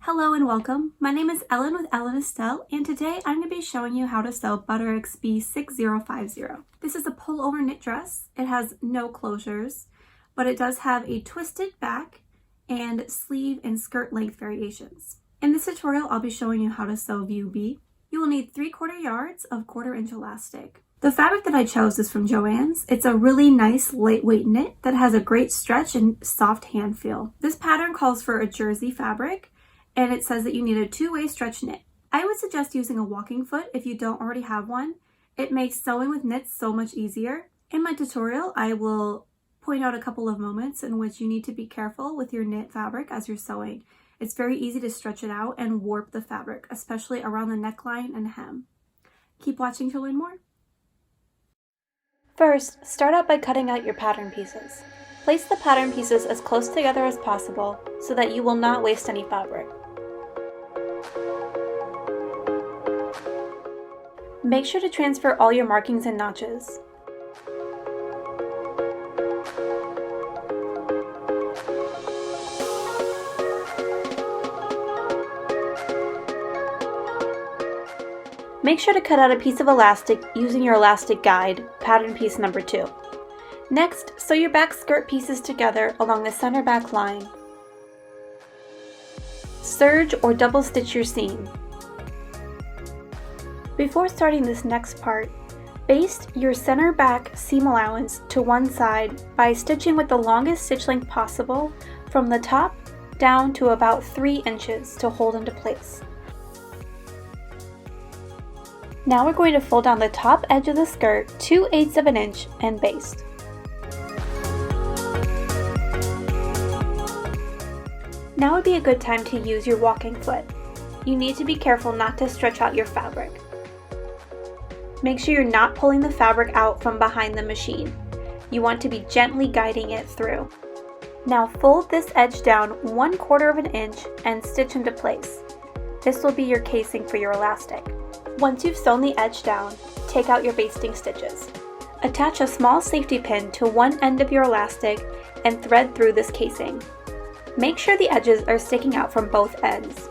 Hello and welcome. My name is Ellen with Ellen Estelle, and today I'm going to be showing you how to sew Butterick's B6050. This is a pullover knit dress. It has no closures, but it does have a twisted back and sleeve and skirt length variations. In this tutorial, I'll be showing you how to sew view B. You will need 3/4 yards of 1/4 inch elastic. The fabric that I chose is from Joann's. It's a really nice lightweight knit that has a great stretch and soft hand feel. This pattern calls for a jersey fabric, and it says that you need a 2-way stretch knit. I would suggest using a walking foot if you don't already have one. It makes sewing with knits so much easier. In my tutorial, I will point out a couple of moments in which you need to be careful with your knit fabric as you're sewing. It's very easy to stretch it out and warp the fabric, especially around the neckline and hem. Keep watching to learn more. First, start out by cutting out your pattern pieces. Place the pattern pieces as close together as possible so that you will not waste any fabric. Make sure to transfer all your markings and notches. Make sure to cut out a piece of elastic using your elastic guide, pattern piece number 2. Next, sew your back skirt pieces together along the center back line. Serge or double stitch your seam. Before starting this next part, baste your center back seam allowance to one side by stitching with the longest stitch length possible from the top down to about 3 inches to hold into place. Now we're going to fold down the top edge of the skirt 2/8 of an inch and baste. Now would be a good time to use your walking foot. You need to be careful not to stretch out your fabric. Make sure you're not pulling the fabric out from behind the machine. You want to be gently guiding it through. Now fold this edge down 1/4 of an inch and stitch into place. This will be your casing for your elastic. Once you've sewn the edge down, take out your basting stitches. Attach a small safety pin to one end of your elastic and thread through this casing. Make sure the edges are sticking out from both ends.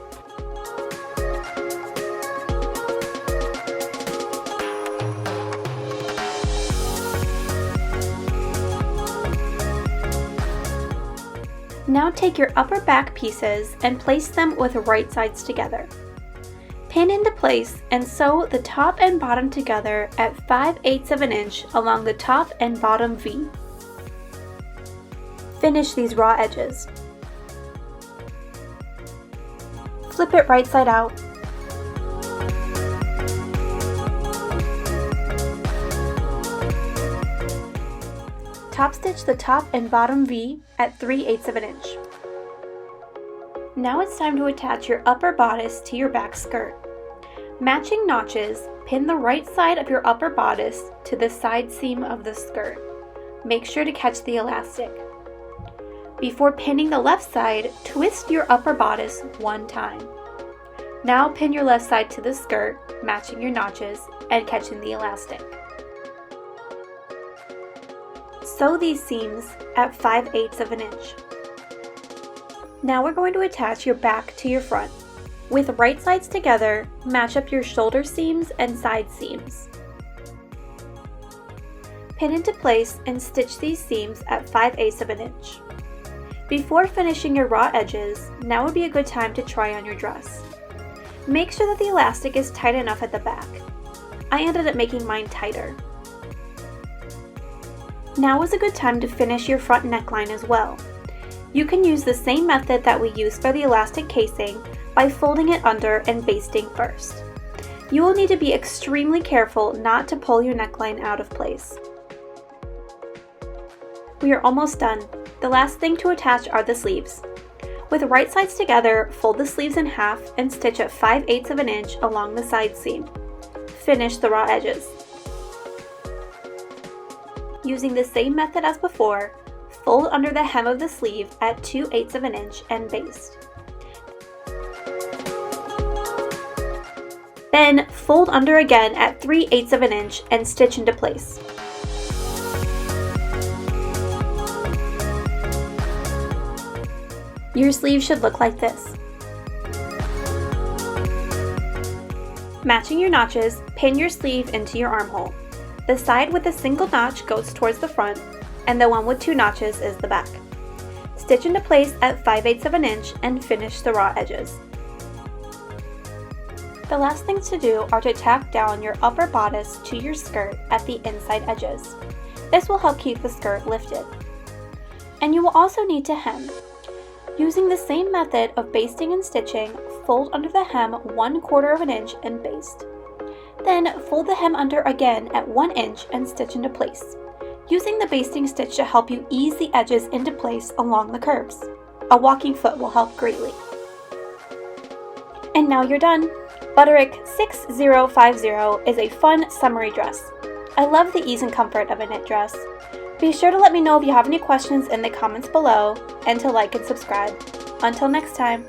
Now take your upper back pieces and place them with right sides together. Pin into place and sew the top and bottom together at 5/8 of an inch along the top and bottom V. Finish these raw edges. Flip it right side out. Top stitch the top and bottom V at 3/8 of an inch. Now it's time to attach your upper bodice to your back skirt. Matching notches, pin the right side of your upper bodice to the side seam of the skirt. Make sure to catch the elastic. Before pinning the left side, twist your upper bodice one time. Now pin your left side to the skirt, matching your notches and catching the elastic. Sew these seams at 5/8 of an inch. Now we're going to attach your back to your front. With right sides together, match up your shoulder seams and side seams. Pin into place and stitch these seams at 5/8 of an inch. Before finishing your raw edges, now would be a good time to try on your dress. Make sure that the elastic is tight enough at the back. I ended up making mine tighter. Now is a good time to finish your front neckline as well. You can use the same method that we used for the elastic casing by folding it under and basting first. You will need to be extremely careful not to pull your neckline out of place. We are almost done. The last thing to attach are the sleeves. With right sides together, fold the sleeves in half and stitch at 5/8 of an inch along the side seam. Finish the raw edges. Using the same method as before, fold under the hem of the sleeve at 2/8 of an inch and baste. Then fold under again at 3/8 of an inch and stitch into place. Your sleeve should look like this. Matching your notches, pin your sleeve into your armhole. The side with a single notch goes towards the front, and the one with 2 notches is the back. Stitch into place at 5/8 of an inch and finish the raw edges. The last things to do are to tack down your upper bodice to your skirt at the inside edges. This will help keep the skirt lifted. And you will also need to hem. Using the same method of basting and stitching, fold under the hem 1/4 of an inch and baste. Then fold the hem under again at 1 inch and stitch into place, using the basting stitch to help you ease the edges into place along the curves. A walking foot will help greatly. And now you're done! Butterick 6050 is a fun summery dress. I love the ease and comfort of a knit dress. Be sure to let me know if you have any questions in the comments below, and to like and subscribe. Until next time!